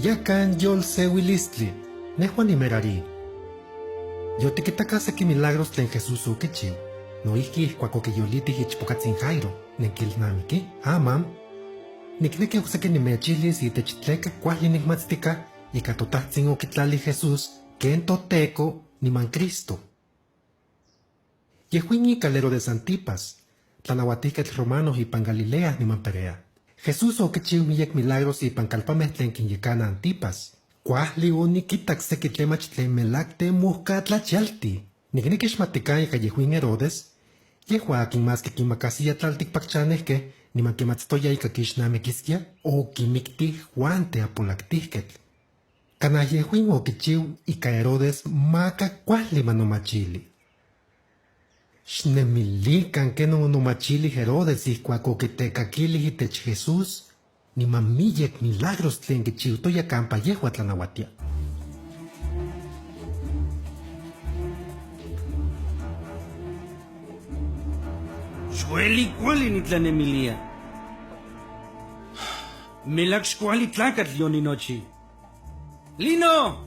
yakan yol sewilistli, nehuan nimerari. Yo tiquitaca seki milagros tlen Jesús oquichiu. No ihki ihkuak okiyolitih ichpokatzin Jairo, nenkilnamiki, amam. Nikneki okseki nimechilis itech tleka kuali nikmatztika ika totahtzin okitlali Jesús ken toTeko niman Cristo. Yehuin icalero de Santipas, tlanauatihketl romanos ipan Galilea niman Perea. Jesús okichiu miyek milagros ipan kalpameh tlen kinyekana Antipas. Kuahli onikitak seki tlemach tlen melak temuhka tlachialti. Nikneki xmatikan ika yehuin Herodes, yehua akin mas kikimakasiya tlaltikpakchanehkeh niman kimatztoya ika kixnamikiskia okimiktih Juan teapolaktihketl. Kanah yehuin okichiu ika Herodes maka kuahli manomachili. Xnemilikan kenon onomachili Herodes ihkuak okitekakilih itech Jesús niman miyek milagros tlen kichiutoya kampa yehua tlanauatia. Xueli kuali nitlanemilia. Melak xkuali tlakatl yoninochi. Lino!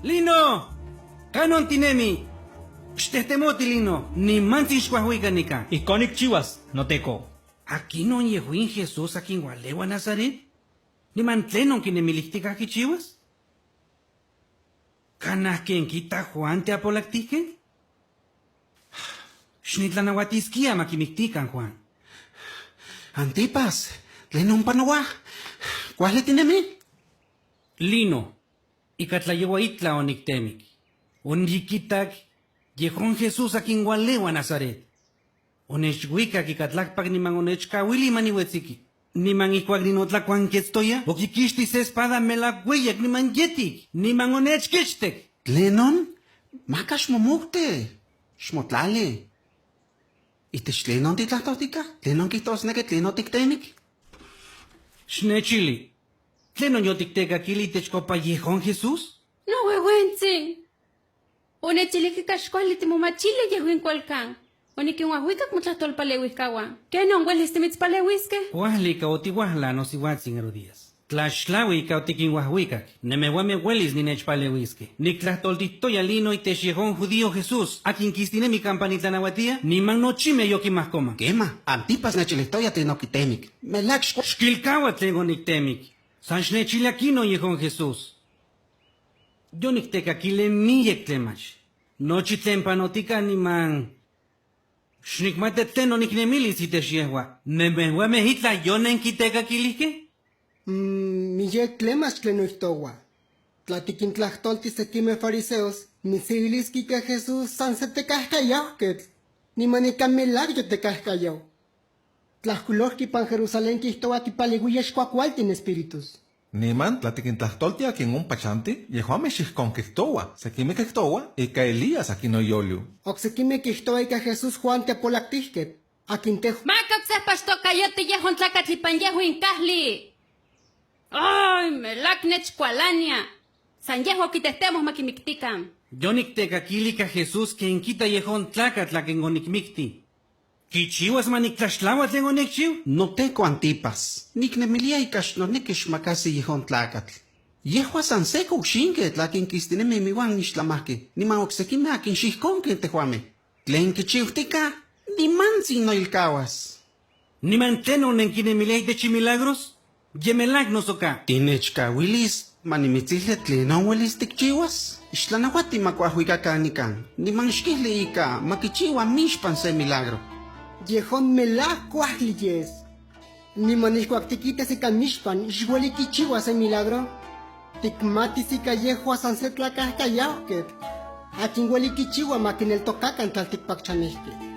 Lino! Kanon tinemi! Xtehtemoti Lino, nimantzin xkuahuikanika. Iconic chivas, no teco. Akinon yehuin Jesús akin walewa Nazaret? Niman tlenon kinemilihtika kichiwas? Kanah ken kita Juan teapolaktihken? Xnitlanauatiskia makimiktikan Juan. Antipas, tlenon panawa. Kuali tinemi? Lino, ikatlayewa itla oniktemik. Onikitak yehon Jesús akin walewa Nazaret. Onechwikak ikatlakpak niman onechkawili maniwetziki. Niman ikuak ninotlakuan ketstoya, okikixti se espada melakweyak niman yetik. Niman onechkechtek. Tlenon? Maka xmomukte. Xmotlali. Itech tlenon titlahtotika? Tlenon kihtosneki tlenon tiktemik? Xnechili, tlenon yotiktekakili itechkopa yehon Jesús? No, huehuentzin. Onechiliki kaxkuali timomachili yehuin kualkan. Onikinhuahuikak motlahtolpaleuihkawan. Kenon uelis timitzpaleuiskeh? Kuahli ika otiuahla nosiuatzin Herodías. Tlaxtlaui ika otikinhuahuikak. Nemeuame uelis ninechpaleuiskeh. Niktlahtoltihtoya Lino itech yehon judío Jesús, akin kistinemi kampanitlanauatia, niman nochimeh yokimahkoman. Kema, Antipas nechilihtoya tlenon kitemik. Melak Xkilkaua tlen oniktemik. San xnechili akino yehon Jesús. Yoniktekakile miyek tlemach. Nochi tlen panotika niman. Xnikmate tlen oniknemilis itech yehua. Nemeuameh itla yonenkitekakilihkeh? Miyek tlemas tlenoihtowa. Tlatiquintlahtolti sekimeh fariseos, misiliski que Jesús san se tekahkayahketl. Niman ika melak yotekahkayaw. Tlahkulohki pan Jerusalén kihtowa kipaleuiya xkuakualtin espíritus. Niman tlatiquintlahtoltia akin ompachanti, yehuameh xihkonkihtowa, sekimeh kihtowa, ika Elías akin oyoliu. Oksekimeh kihtowa ika Jesús Juan teapolaktihketl. Akin Makak sehpaxtokayoti yehon tlakatl ipan yehuin kahli. Ay, melak nechkualania. San yehuo kitehtemos makimiktikan. Yoniktekakili ika Jesús ken kita yehon tlakatl akin onikmikti. Kichiwas maniktlaxtlaua tlen onikchiu? Noteko Antipas. Niknemilia ika xnoneki xmakasi yehon tlakatl. Yehua san seko uxinketl akin kistinemi miwan nixtlamahki. Niman oksekimeh akin xihkonken tehuameh. Tlen kichiuhtika, nimantzin noilkawas. Niman tlen onenkinemilia itech milagros? Yemelak nosoka. Tinechkawilis, manimitzilhe tlenon uelis tikchiwas. Ixtlanauati makuahuikakan nikan. Niman xkihli ika makichiwa mixpan se milagro. yehon melak kuahli yes. Niman ihkuak tikitas ika mixpan, ixueli kichiwa se milagro. Tikmatis ika yehua san se tlakahkayahketl. Akin ueli kichiwa makineltokakan tlaltikpakchanehkeh.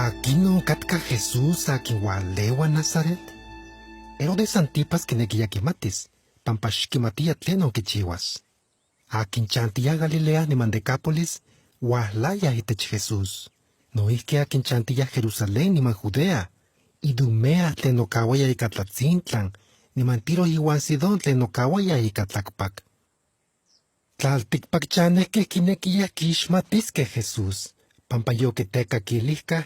Akino katka Jesús akin walewa Nazaret? Herodes Antipas kinekiya kimatis, pampa xkimatia tlen okichiwas. Akin chantiya Galilea niman Decápolis, Wahlaya itech Jesús. Noihki akin chantilla Jerusalén niman Judea. Idumea tlen okawaya ika Tlatzintlan, niman Tiro iwan Sidón tlen okawaya ika tlakpak. Tlaltikpakchanehkeh kinekiyah kixmatiskeh Jesús, pampa yokitekakilihkah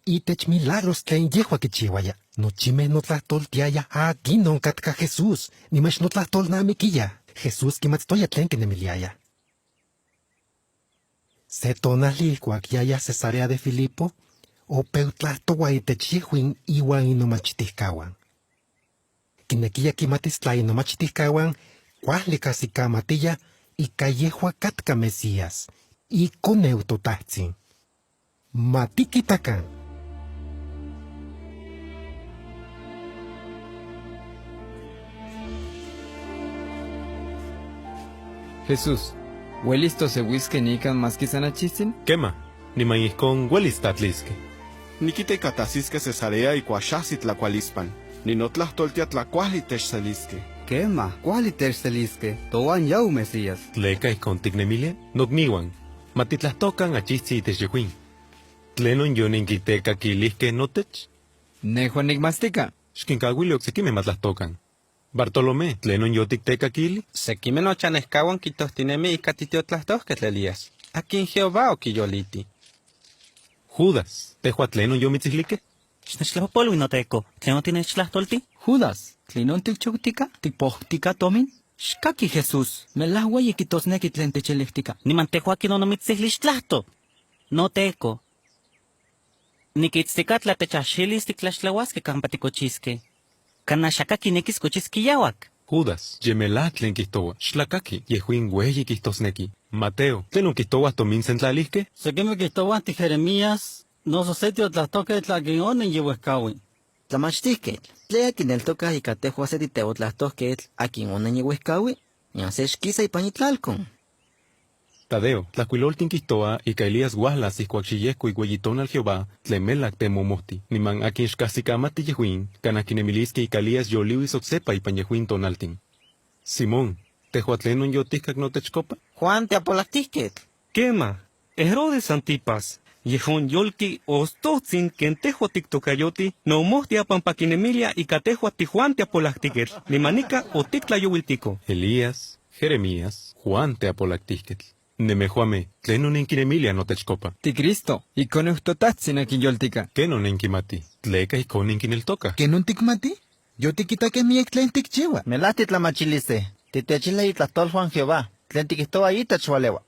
itech milagros tlen yehua kichiuaya. Nochimeh notlahtoltiaya akin onkatka Jesús, niman xnotlahtolnamikiya. Jesús kimatstoya tlen kinemiliaya. Se tonali ihkuak yaya Cesarea de Filipo, opeu tlahtoua itech yehuin iwan inomachtihkawan. Kinekiya kimatis tla inomachtihkawan kuahli kasikamatiya ika yehua katka Mesías, ikoneu totahtzin. Matikitakan. Jesús, ¿huelis tosehuisque nican más quizanachistin? Kema, niman ihkon uelis tatliskeh. Nikite katasiske Cesarea y kuaxahsi tlakualispan. Ninotlahtooltia tlakuajli techseliske. Quema, ¿cuál tercelisque? Toan yau Mesías. Tleka ihkon tiknemilia, nokniuan, matitlahtokan achihtzin itech yehuin. Tlenon yoninkitekakilihkeh notech, Nejuan nigmastica. xkinkauili oksekimeh matlahtokan. Bartolomé, tlenon yotiktekakili, Sekimeh nochanehkawan kitohtinemi ika titiotlahtosqueh Elías. Akin Jehová okiyoliti. Judas, tehua tlenon yomitzihlikeh, Xnechlapopolui noteco. ¿Tlen otinechtlastolti? Judas, ¿tlinon tikchoktika? ¿Tikpohtika tomin? Xkaki Jesús, melahua kitosneki tlen techelihtika. Niman tehuaki no nomitzihlistlahto. Noteco. Nikitztikatla techaxilis tiktlaxtlauaske kampa tikochiske. Kanaxaka kinekis kochiskiyawak. Judas, yemelá tlen kihtoua, xtlakaki, yehuin ueyi kihtosneki. Mateo, tlenon kihtoua tomin sentlalihkeh, Sekime kihtowanti Jeremías, noso setio tlahtoke tlaquionen yehuescawi. Tlamachtisquetl, tlea kineltocas ica tehua se titeotlahtohquetl akin onen yehuescawi, nian se xquisa ipan itlalcon. Tadeo, tlacuiloltin kihtoa ika Elías uahlas ihkuak xiyehko igueyitonal Jehová, tlen melak temomohti, niman akin xkahsikamati yehuin, kanah kinemiliskeh ika Elías yoliuis oksepa ipan yehuin tonaltin. Simón, tehua tlenon yotihkak notechkopa? Juan teapolahtisquetl. Quema, Herodes Antipas, yehon yolki ostotzin ken tehua tiktokayoti, no mohtia pampakinemilia ika tehua tijuan teapolahtiquetl, limanica o tiktlayowiltico. Elías, Jeremías, Juan teapolactihquetl. Nemejuame, tlenon inkinemilia notechkopa. Ti Cristo, iconeuhtotatzin akin yoltika. Kenon inkimati, tleka ihkon inkineltokah. ¿Kenon tikmati? Yo tikitake miek tlen tikchiua. Melahti tlamachiliste, titechile itlahtol Juan Jehová, tlen tikihtoa itach walewa.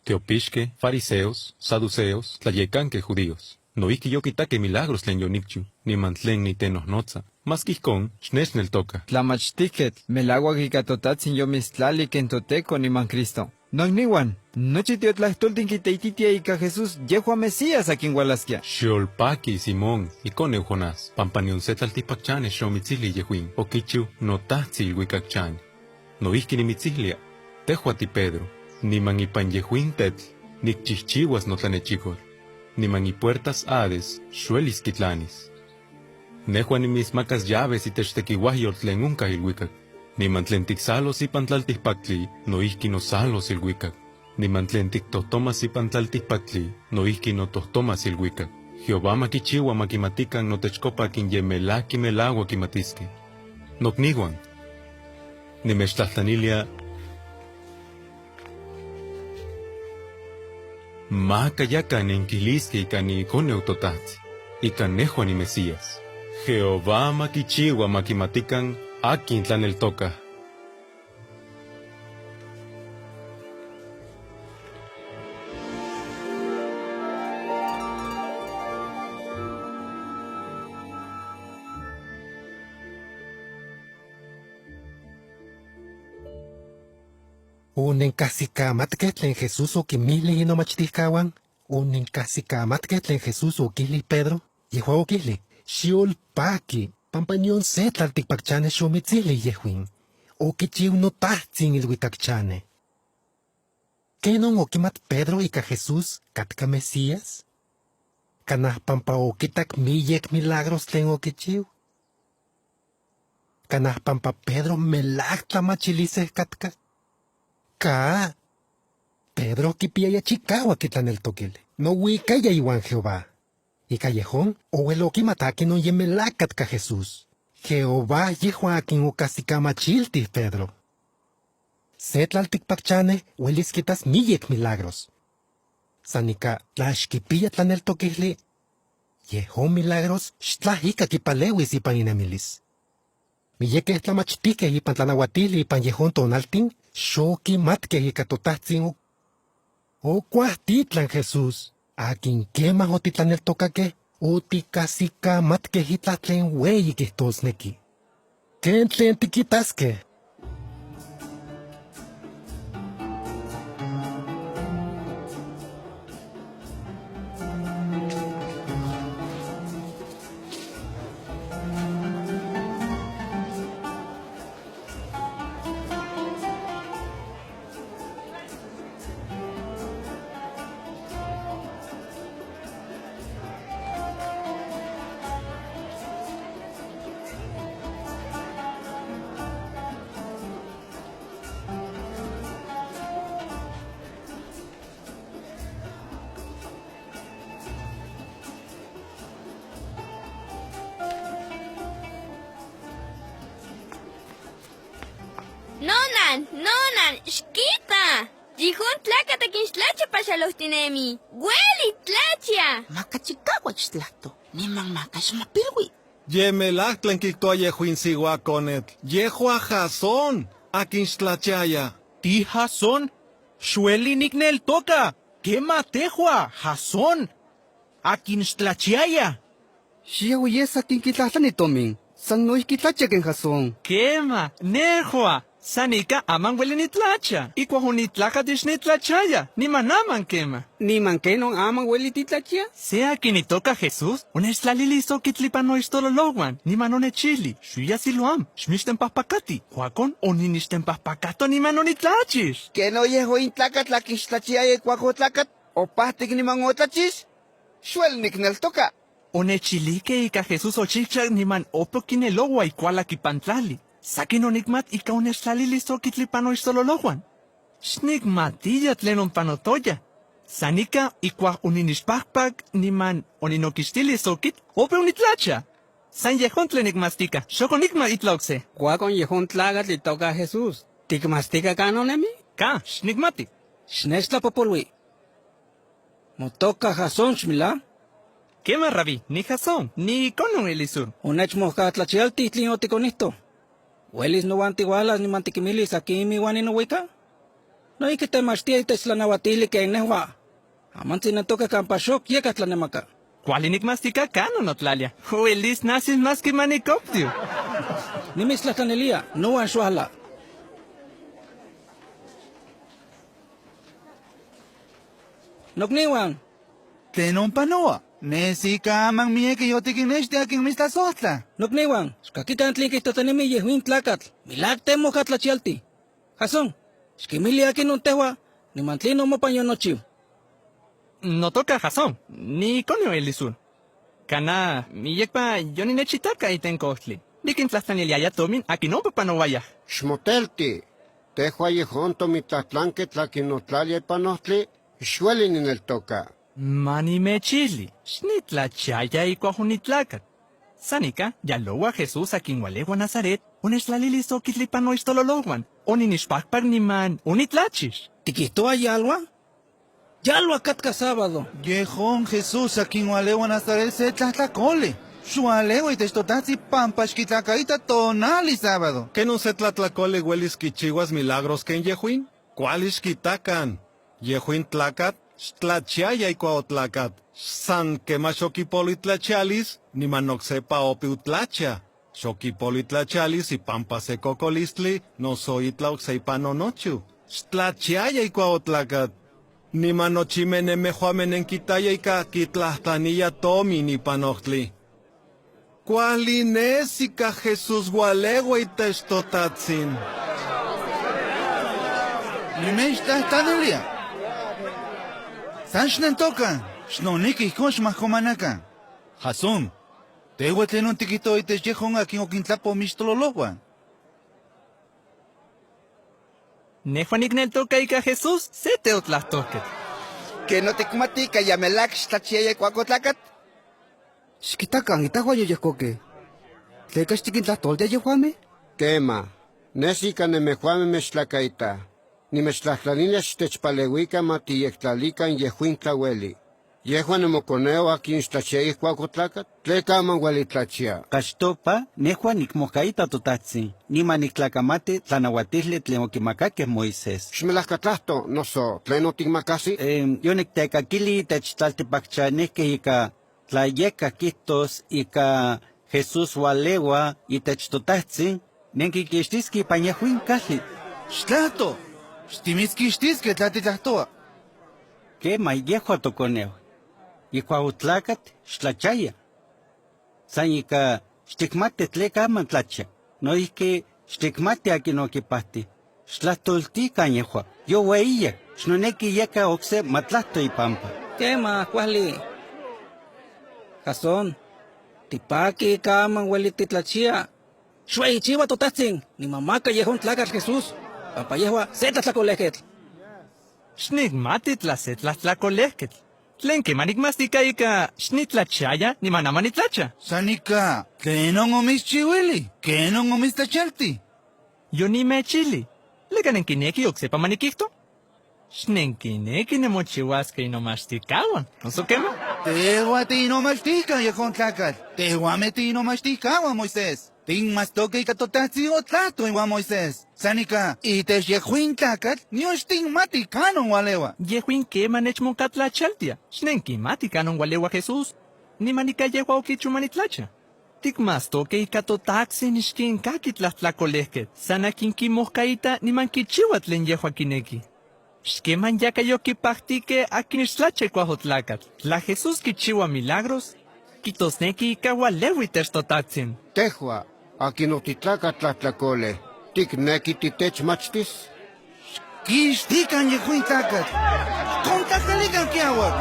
Teopixke, fariseos, saduceos, tlayekanke judíos. Noihki yokitake milagros tlen yonikchu, niman tlen nitenohnotza. Mas kihkon, xnechneltoka. Tlamachtiquetl, melagua kikatotatzin yomistlali ken toteco niman Cristo. Nogniwan, nochi tiotlastoltin kiteititia ika Jesús yehua Mesías akin walaskia. Xiolpaki, Simón, ikoneu Jonás, pampanion se tlaltipakchane xomitzili yehuin, okichu notahtzin ilhuikakchane. Noihki nimitzihlia, tehua ti Pedro, niman ipan yehuin tetl, nikchihchiuas notlanechikol, niman ipuertas Hades, xuelis kitlanis. Nehua nimismakas llaves itech tekiuahyol tlen onkah ilhuikak. Niman tlen tiksalos ipan tlaltihpaktli, noihki nosalos ilhuikak. Niman tlen tiktohtomas ipan tlaltihpaktli, noihki notohtomas ilhuikak. Jehová makichiua makimatikan notechkopa akin yemelaki melagua kimatiske. Nokniuan, nimechtlahtlanilia, makayakan inkiliske ika niikoneu totahtzi, ika nehua ni Mesías. Jehová makichiua makimatikan akin tlaneltokah. Unenkahsikamatke tlen Jesús okimihli inomachtihkawan, unenkahsikamatke tlen Jesús okihli Pedro, yehua okihli, xiolpaki, pampa nion se tlaltikpakchane xomitzili yehuin, okichiu notahtzin ilhuikakchane. Kenon okimat Pedro ika Jesús katka Mesías? Kanah pampa okitak miyek milagros tlen okichiu? Kanah pampa Pedro melak tlamachiliseh katka? Ka, Pedro kipiaya chikawa kitlaneltokil. No huicaya iwan Jehová. Y callejón, oelo kimataki no yemelakat ka Jesús. Jehová yehua akin ukasikamachilti Pedro. Setlaltikpakchane huelis kitas miyek milagros. Sanika tlaxkipia tlaneltokili. Yehon milagros xtlahika kipalewis ipan inemilis. Miyekeh tlamachtikeh ipan tlanauatili ipan yehon tonaltin, xokimatkeh ika totahtsin okuahtitlan Jesús, akin kemah otitlaneltokakeh, otikasikamatkeh itlah tlen ueyi kihtosneki. Ken tlen tikitaskeh? Nonan, shkita. Jihun tlakata kinxtlacha paxalostinemi. Hueli tlachia. Makachikawach tlahto. Niman makaxmapilwi. Yemelak tlen kiktoa yehuin sihuakonet. Yehua Jasón, akinxtlachaya. Ti Jasón, xueli niknel toka. Kema tehua, Jasón. Akinxtlachiaya. Xiawiyesa kinkitlahtlani tomin. San no iskitlacha ken Jasón. Kema, nehua. Sanika aman hueli nitlacha. Ikuahunitlaka tisnitlachaya. Nimanaman kema. Niman kenon aman hueli titlachia? Sea kinitoka Jesús, uneslaliliso kitlipano istololowan, nimanonechili, xuya siloam, xmixtenpahpakati, huakon oninixtenpahpakato nimanonitlachis. Que no yeho intlaka tlakinxtlachia ikuahotlakat, opahtik niman otlachis, xuel nikneltoka. Onechilike ika Jesús ochichak niman opokinelowa ikuala kipantlali. Sakin onikmat ika oneslaliliso kitlipano istololowan. Xnikmatilla tlen onpanotoya. Sanika ikuah uninixpahpak niman oninokixtili sokit ope unitlacha. San yehon tlen nikmastika, xokonikma itlaokse. Huakon yehon tlagatl itoka Jesús. ¿Tikmastika kanonemi? Ka, xnikmati. Xnechtapopolui. Motoka Jasón xmila? Kema rabi, ni Jasón, ni konon elisur. Onechmojkatlachialti tlin otikonihto. Huelis no antigualas ni mantikimilis aquí mi guani no huica. No iki temachtia itechlanauatili ken nehua. Amantzi netoka kampashok yekatlanemaka. Kualinikmastika kanon otlalia. Huelis nasis más que manicoptio. Nimitlahtlanelia, no anxuala. Nokniwan. Tlenon panoa. Nesika aman mieke yotikinexti akin mistlasohtla. Nokniwan, xkakikan tlin kihtotenemi yehuin tlakatl. Milak temo katlachialti. Jasón, xkimili akin ontehua, niman tlin omopan yonochiu. No toca Jasón, ni konio elisur. Kana, miyekpa yoninechitaka itenkohtli. Nikintlahtlaniliaya tomin akin ompapanowaya. Xmotelti, tehua yehon tomitlahtlanke tlakinotlalia panohtli, xueli nineltoka. Mani mechili, xnitlachaya ikuahunitlakat. Sanika, yalowa Jesús akin walewa Nazaret, oneslaliliso kitlipano istololowan, oninixpakpak niman unitlachis. ¿Tikihtoa yalwa? Yalwa katka sábado. Yehon Jesús akin walewa Nazaret se tlatlacole. Xualewa itechtotatzi pampa xkitlakaita tonali sábado. ¿Que no se tlatlacole huelis kichihuas milagros ken yehuin? ¿Cuáles kitakan? Yehuin tlakat, xtlachiaya ikuaotlakat. San kema xokipolitlachialis, nimanoksepa opiutlachia. Xokipolitlachialis y pampa se kokolistli, no soitla okseipanonotchu. Xtlachiaya ikuaotlakat. Nimanochimene mehuamenenkitaya ika kitlahtaniya tomi nipanohtli. Cualinesica Jesús gualewa itechtotatzin. Nimextlahtanilia. San xnentoka, xnoniki ihkon xmahkomanaka. Jasón, tehua tlenon tikito itech yehon akin okintlapo mixtololowan. Nejuanik nel toca ika Jesús, se te otlastosket. Que no te cumatica ya melak xtachia cuacotlacat. Xquitacan itahuayo yehcoque. ¿Tleca xtiquintlahtoltia yehuame? Quema, nesica nemejuame mextlacaita. Nimechtlahtlanilia xtechpaleuica matiyectlalican yehuin tlaueli. Yehua nemoconeo aquí xtlachiaih cuacotlacat, tleca amangualitlachia. Caxtopa, nehua nicmocaita totatzi, nima nictlacamate tlanauatisle tlen oquimacaqueh Moisés. Xmelahcatlahto, noso, tlen oticmacasi? Yo nictecaquili techtlaltipachanehqueh ika tlayeca quihtos ika Jesús ualeua itech totatzi, nenquiquixtisqui ipan yehuin cali. Xtlahto, xtimitzquixtisque tlatitlahtoa. Quema, yehua toconeo. Icua utlacat xtlachaya. San ika xticmate tleca aman tlachia. Noihque xticmate akin oquipahti. Xtlahtoltican yehua. Yo weiya, xnonequi yeka ocse matlahto ipampa. Quema, cuali. Jason, tipaki ika aman uelititlachia. Xueichiwa totatzin, ni mamaca yehon tlacat Jesús. Pampa yehua zeta tlacolejquetl. Xnigmati tlasetlahtlacolehquetl. Tlen quemanigmastica ika xnitlachaya ni manamanitlacha. Sanica, ¿tlenon omischiuili? ¿Quenon omistachalti? Yo ni mechili. Leca nenquineki ocsepa maniquicto. Xnenquineki nemochihuasque inomaxticawan. ¿Noso quema? Tehua ti inomaxtica, yehon tlacat. Tehuame ti inomaxticawan, Moisés. Tinmastoque ika totatzi otlato iwan Moisés. Sanica, itech yehuin tlacat, nioxtinmati canon walewa. Yehuin quema nechmocatlachaltia. Xnenquimati canon walewa Jesús. Ni manica yehua oquichumanitlacha. Tikmastoque ika totaxi nixquincaqui tlahtlacolehquet. Sana quinquimoscaita ni manquichiua tlen yehua quineki. Xqueman yaka yoquipahtique akin ixtlacha cuajotlacatl. Tla Jesús quichiua milagros, quitosnequi ika ualewi itech totatzin. Tehua, akin otitlaca tlahtlacole. Ticnequi titechmachtis? Quixtican yehuin tlacat. Contahtalican quiauac.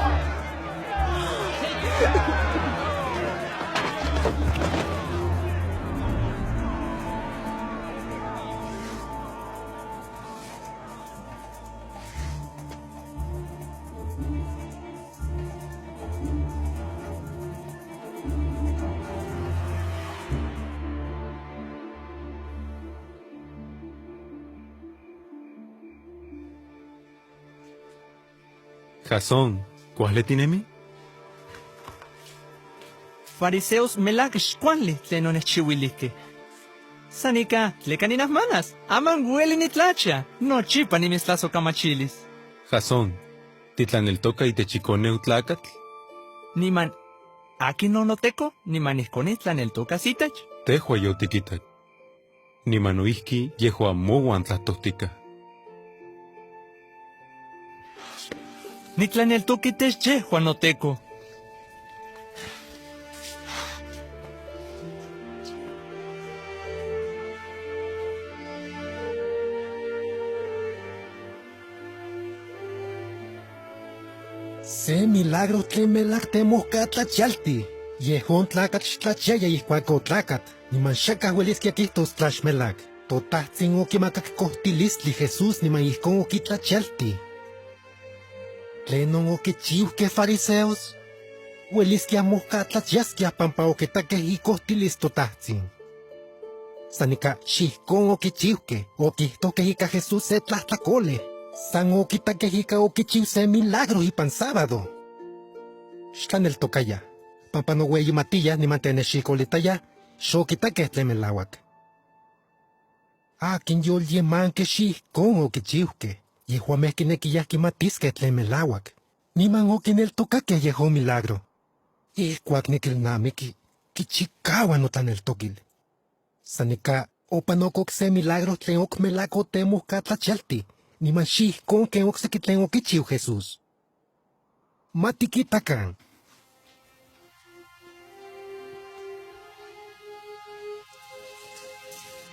Jason, ¿cuál le tinemi? Fariseos melak xcuanli tlen onechchiuilihque. Sanica, tlecaninas manas, aman hueli nitlacha, nochipa nimistlazocamachilis. Jason, ¿titlaneltoca y techicone utlacatl? Niman, aquí no noteco, niman isconi tlaneltoca sitach. Tehua yo tiquitac. Nimanoihki yehua moguan tlahtostica. Nitlaneltoque tech yehua noteco. Se milagro tlen melak temoscatlachalti. Yehon tlacat xtlachaya ihcuaco tlacat. Niman xacah uelisquia quihtos tlaxmelak. Totatzin oquimacac cohtilistli Jesús niman ihcon oquitlachalti. Tlenon oquichiuhque fariseos. Uelisquia moscatlachiasquia pampa oquitaqueh icohtilis totatzin. Sanica xihcon oquichiuhque. Oquihtoqueh ica Jesús se tlahtlacole. San oquitaqueh ica oquichiu se milagro ipan sábado. Xtlaneltocaya. Pampa no ueyimatilla niman tenexicolitaya, xoquitaqueh tlen melauac. Akin yolyemanque xihcon oquichiuhque. Yehuameh quinequiyah quimatisqueh tlen melauac. Niman oquineltocaqueh yehon milagro. Ihcuac niquilnamiqui, quichicaua notlaneltoquil. Sanica opanoc ocse milagro tlen oc melac otemoscatlachalti. Niman xihcon ken ocsequi tlen oquichiu Jesús. Matiquitacan.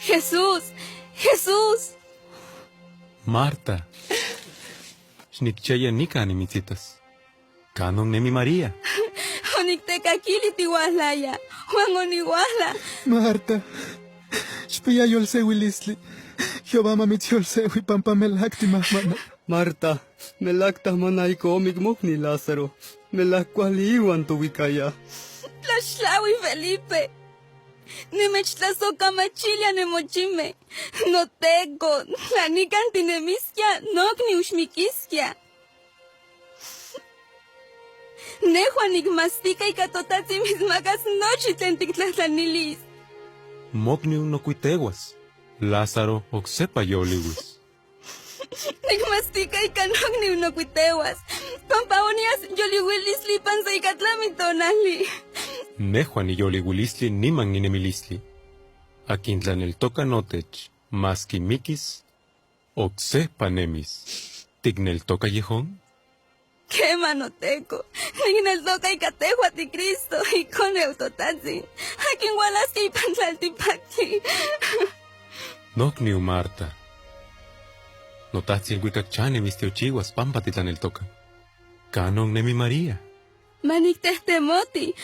Jesús, Jesús. Marta. Xnicchaya nica animitzitas. Canon nemi María. Onictecaquili tihuaslaya. Juan onihuasla. Marta. Xpia yolseuilistli. Jehová mamitziolsewi pampa melakti mahmana. Marta, melakta manaiko migmokni Lázaro. Melakualiwan tuwikaya. Tlaxlawi Felipe. Nimechtlasoka machilia nemochime. Noteko, tlanikan tinemiskia, nokni uxmikiskia. Nehua nikmastika ika totatzi mismakas nochi tlen tiktlajtlanilis. Mokniu no cuiteguas. Lázaro oxepa yoliwis. Nikmastika ika nokni unokuitewas. Pampaonias yoliwilis lipan sa ikatlamitonali. Nehua ni yoliwilisli niman ninemilisli. Aquintlan el toca notech, mas quimikis, oxepa nemis. Tignel toca yejón. ¿Qué manoteko? Nigneltoka ikatehua ti Cristo y con eutotatzi. Akin walaski y pantlaltipaki. Nokniu Marta. Notatzi el huicacchane mistiochihuas pampa titlan el toca. Canon nemi María. Manictehtemoti.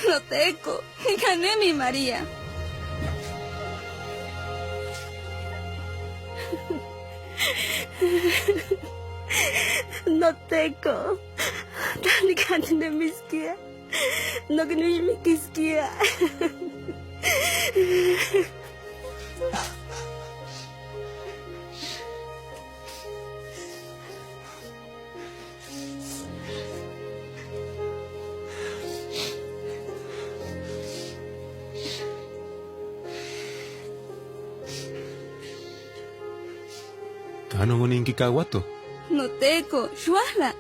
Noteko, nikanemi María. Noteko, talikante de miskia, no que no es mi kiskia. Canon oninquicahuato. Noteko, shuahla.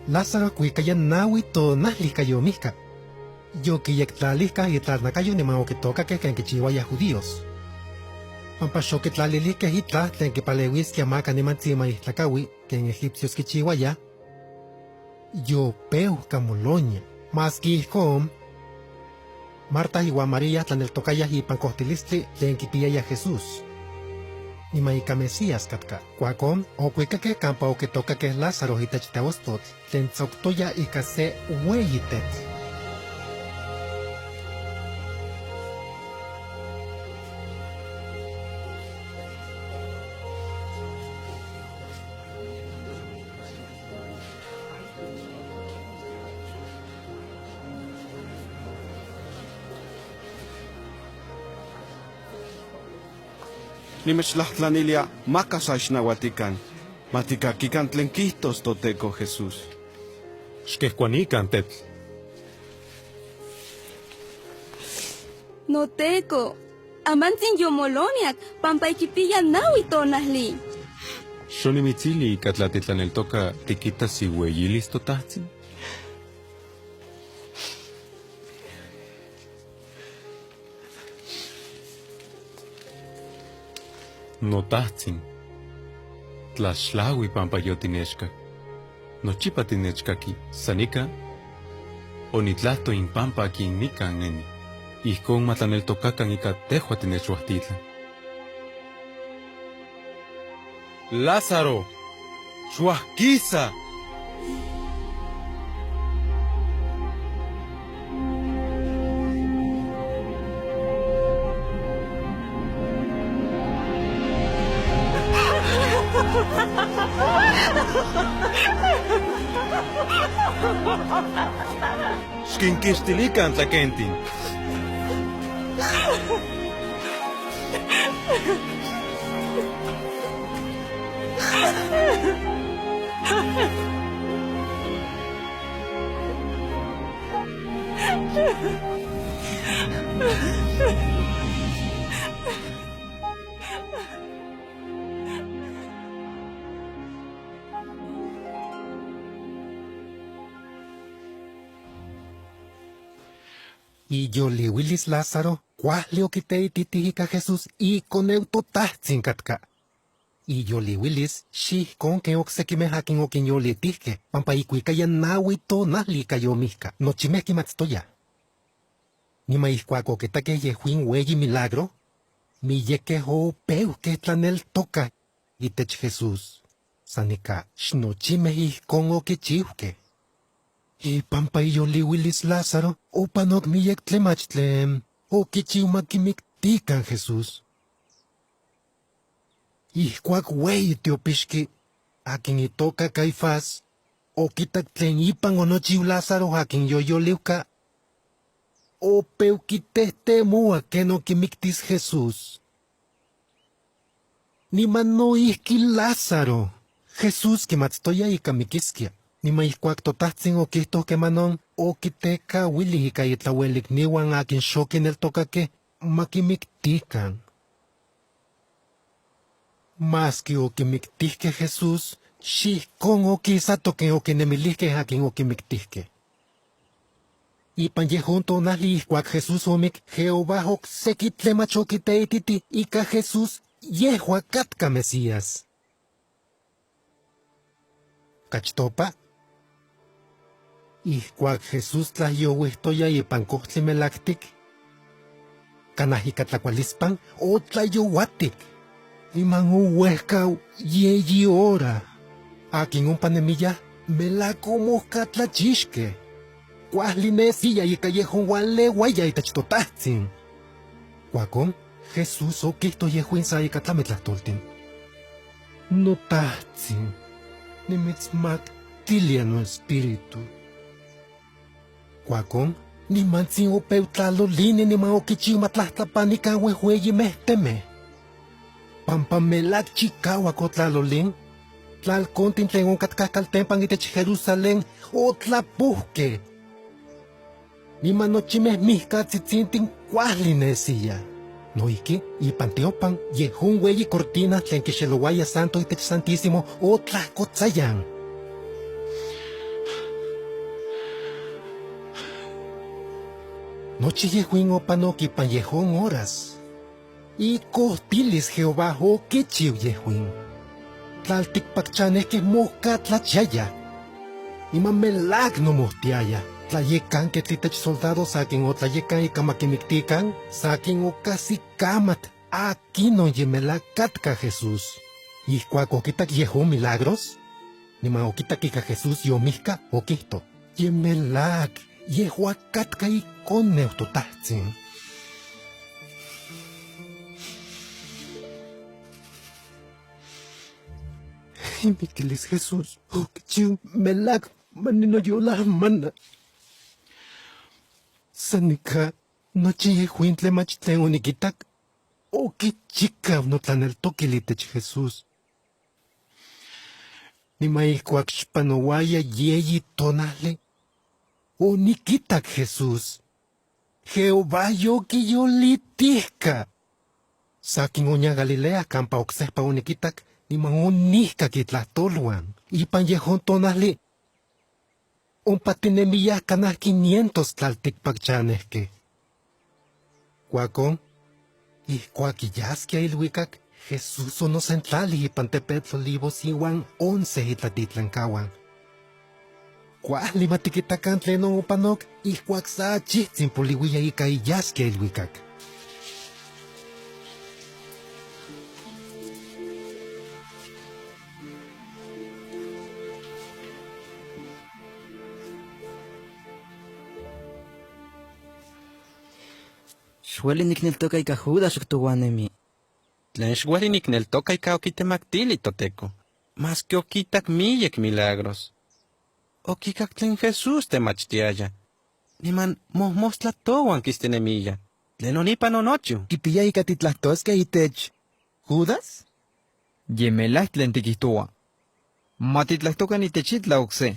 Lázaro cuicaya nawi to nahlikayo miska. Yo que yectlalika y tlalnakayo ni mao que toca que chihuaya judíos. Pampasho que tlalilika hitla tlen que palewis que amaca ni mantzima y tlakawi que en egipcios que chihuaya. Yo peu camoloña. Mas que com Marta y María tlan el tocaya y pancostilistli tlen que pilla Jesús. Ni maika Mesías katka. Cuacom o cuica que campa o que toca que Lázaro y tachiteostot. Tlen tzoctoya y case hueyitet. Nimechlahtlanilya makasaixnauatikan. Matikakikan tlen kijtos toteko Jesús. Xquehcuanican tetl. Noteko, amantzin yomoloniak, pampaikipilla nawi tonahli. Xonimitzili catlatitlan el toca tiquita si hueyilis totatzin. Notatzin. Tlaxlawi pampa yo tinechka. Nochipa tinechkaki. Sanika. Onitlahto in pampa aquí nikan neni. Ihkon matlanel tocakan ika tehua tinechuahtitlan. Lázaro. Chuahquisa. Xquinquixtilican tlaquentin. Y yo le willis Lázaro, cuahleo quitei titihika Jesús y con eutotatzin katka. Y yo le willis, shi con que oxequime hakin okin yo le tihke, pampa ikuika ya nawi to nahlika yo mihka, nochimeki matstoya. Nima ihcuaco que taque yehuin hueyi milagro, mi yeque ho peu que tlanel toca, itech Jesús. Sanica, xnochime ihcon o que chiuque. Y pampa y yo liwilis Lázaro, o panok mi yek tlemachtlem, o que chiumakimiktikan Jesús. Ihcuac huey teopixki, akin itoca Caifás, o quitak tlen ipan o nochiu Lázaro akin yoyoliuca, o peuquitehtemua que no quimictis Jesús. Niman no ihki Lázaro, Jesús quimatstoya ika miquisquia, nima ihcuac totahtsin o quihtoh que manon, o quiteca wili ika itlauelik niwan akin xoquin el tocaque, maquimictican. Mas que o quimictihque Jesús, xihcon o quisatoquen o quinemilihque akin o quimictihque. Ipan yehon tonali ihcuac Jesús omic, Jehová ocseki tlemach oquiteititi ika Jesús yehua catca Mesías. Cachtopa, ihcuac Jesús tlayouihtoya ipan cohtli melactic, canah tlacualispan o tlayouatic, iman uhuehcau yeyi hora, akin ompa nemiyah melaco mosca tlachixque. Cuahli nesiya ika yehon ualeuaya itech totahtsin. Cuacon, Jesús oquihto yehuin sa ika tlametlahtoltin. Notahtsin, nimitzmaktilia no espíritu. Cuacon, nimantsin opeu tlalolini niman oquichiu matlahtlapanica uehueyi mehteme. Pampa melac chicauac otlalolin, tlalcontin tlen oncatcahcaltempan itech Jerusalén otlapuhque. Niman nochimeh mihcatzitzintin cuahli nesiya. Noihki, ipan teopan, yehun ueyi cortina tlen quixelouaya santo itech santísimo otlahcotzayan. Nochi yehuin opanoc ipan yehon horas. Y cohtilis Jehová oquichiu yehuin. Tlalticpachanehqueh mohcatlachiaya. Niman melac nomohtiaya. Tlayecan que tlitech soldados akin otlayecan ika maquimictican, sakin ocasi camat, aquinon yemelac catca Jesús. Ihcuac oquitac yehon milagros, niman oquitac ika Jesús yomihca oquihto, yemelac, yehua catca iconeu totahtsin. Y miquilis Jesús, oquichiu melac maninoyola mana. Sanica, nochi yehuin tlemach tlen oniquitac, oquichicau notlaneltoquil itech Jesús. Nima ihcuac xpanouaya yeyi tonali, oniquitac Jesús. Jehová yoquiyolitihca. Sakin oña Galilea campa ocsehpa oniquitac, niman onihcac itlahtoluan. Ipan yehon tonali, ompa tinemiyah canah 500 tlalticpachanehqueh. Cuacon, ihcuac yasquia iluicac, Jesús onosentlali ipan tepetl Olivos iuan 11 itlatitlancauan. Cuahli matiquitacan tlen opanoc, ihcuac sa chihtsin poliuia ika iyasquia iluicac. Xueli nikneltoca ika Judas octoguanemi. Tlen xueli nikneltoca ika oquitemaktili toteco, mas que oquitac miyek milagros. Oquicac tlen Jesús temachtiaya, niman mohmostlatouan quistenemiya, tlen onipan onochiu. Quipia ika titlahtosque itech Judas? Yemelac tlen tiquihtoua. Matitlahtocan itech itla ocse.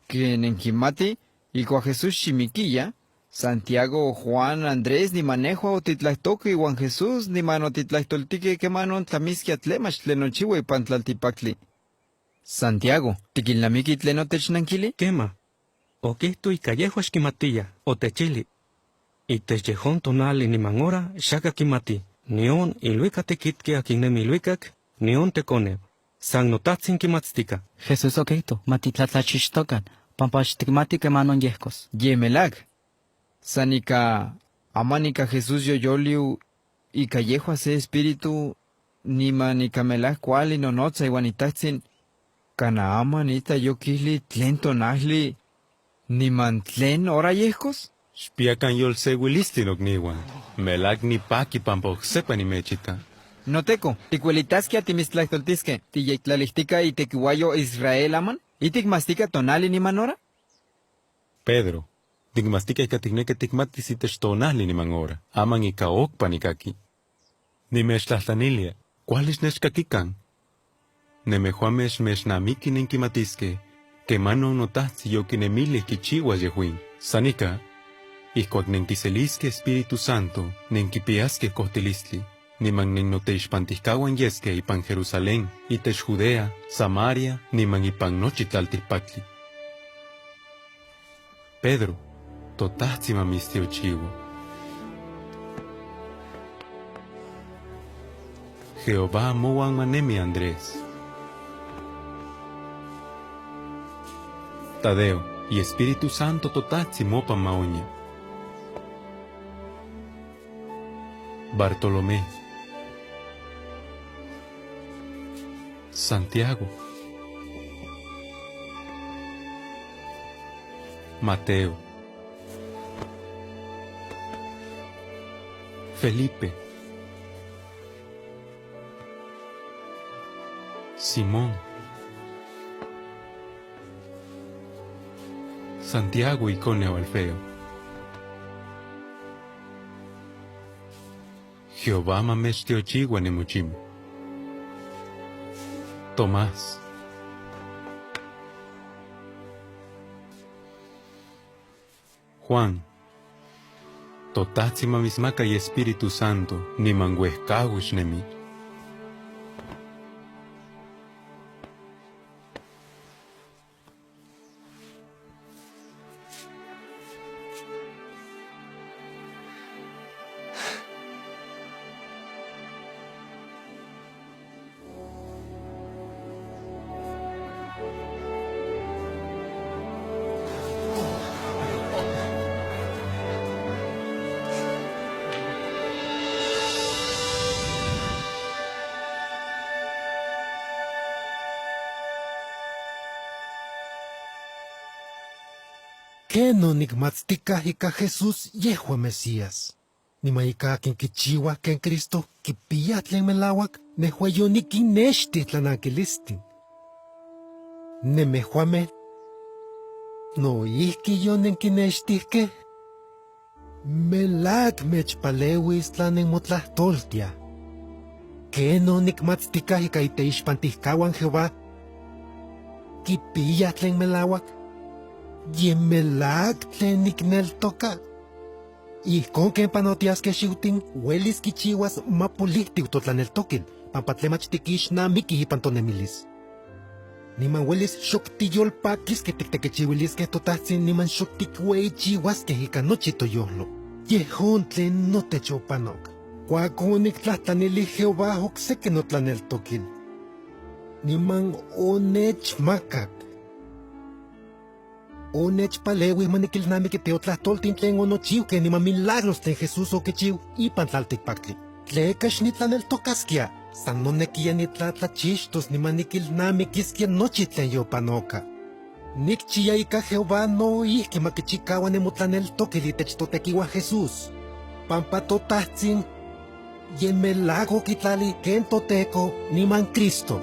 Que nenquimati, icua Jesús ximiquilla, Santiago, Juan, Andrés, ni manejo otitlahtoque iuan Jesús, ni manotitlahtolte que manon tlamisquia tlemach tlenochiua ipan tlaltipactli. Santiago, tiquilnamiqui tlenotech nanquili? Quema, oquihto ika yehua xquimatiya, otechili. Itech yehon tonali niman hora xaca quimati, nion iluica tequitque akin nemi iluicac, nion teconeu. San notatsin kimatztika. Jesús okeito, matitlatlachixtokan, pampaxtikmati kemanon yehkos. Yemelag. Sanika amanika Jesús yoyoliu ika yehua se espíritu niman ika melag kuali nonotza iwan itahtsin kana aman ita yokihli tlen tonahli niman tlen ora yehkos? Xpiakan yolseuilisti nokniuan. Melag nipaki pampa oksepa nimechita. Noteco, ticuelitasquia timistlactoltisque, tiyectlalihtica y tequihuayo Israel aman, y ticmastica tonali ni manora? Pedro, tigmastika ika tikneke tikmatis itech tonahli niman ora. Aman ika okpa nikaki. Nimechtlahtlanilia, ¿cuáles nechkakikan? Nemejuamex mechnamiki ninkimatiske, que mano notahtzi yokinemili kichiwas yehuin. Sanika, ihkuak nenkiseliske Espíritu Santo, nenkipiaske kohtilistli. Niman nennoteixpantihkawan yeske ipan Jerusalén, itech Judea, Samaria, niman ipan nochi tlaltihpaktli. Pedro, totahtzi mamistiochiwo. Jehová moan manemi Andrés. Tadeo, y Espíritu Santo totahtzi mopan maoña. Bartolomé. Santiago, Mateo, Felipe, Simón, Santiago Iconeo Alfeo, Jehová mamestiochigua nemuchim, Tomás, Juan, totatzima mismaca y Espíritu Santo, ni manguescagush nemi. ¿Qué no nigmatztica ika Jesús yehua Mesías? Nima ika kinkichiwa ken Cristo kipia tlen melawak nehua yonikinexti tlanankilistin. Nemehuame noihki yonenkinextihke melag mechpalewis tlanenmotlahtoltia. ¿Qué no nigmatztica ika iteixpantihkawan Jehová kipia tlen melawak? Yemelag tlen nikneltoka. Ihkon ken panotiaske xiutin, uelis kichiwas mapolihtik totlaneltokil, pampa tlen mach tikixnamiki ipan tonemilis. Niman uelis xok tiyolpakiske tiktekichiuiliskeh totahtsin niman xok tikueichiuaskeh ika nochi toyolo. Yehon tlen notechopanok. Kuakon niktlahtlanili Jehová okseki notlaneltokil. Niman onechmakak. Onechpalewi manikilnamiki teotlahtoltin tlen onochiuke niman milagros tlen Jesús okichiu ipan tlaltikpaktli. Tleka xnitlaneltokaskia, san nonekia nitlatlachixtos niman nikilnamikiskia nochi tlen yopanoka. Nikchia ika Jehová noihki makichikaua nemotlaneltokil itech totekiua Jesús. Pampa totahtsin yemelago kitlali ken toteko niman Cristo.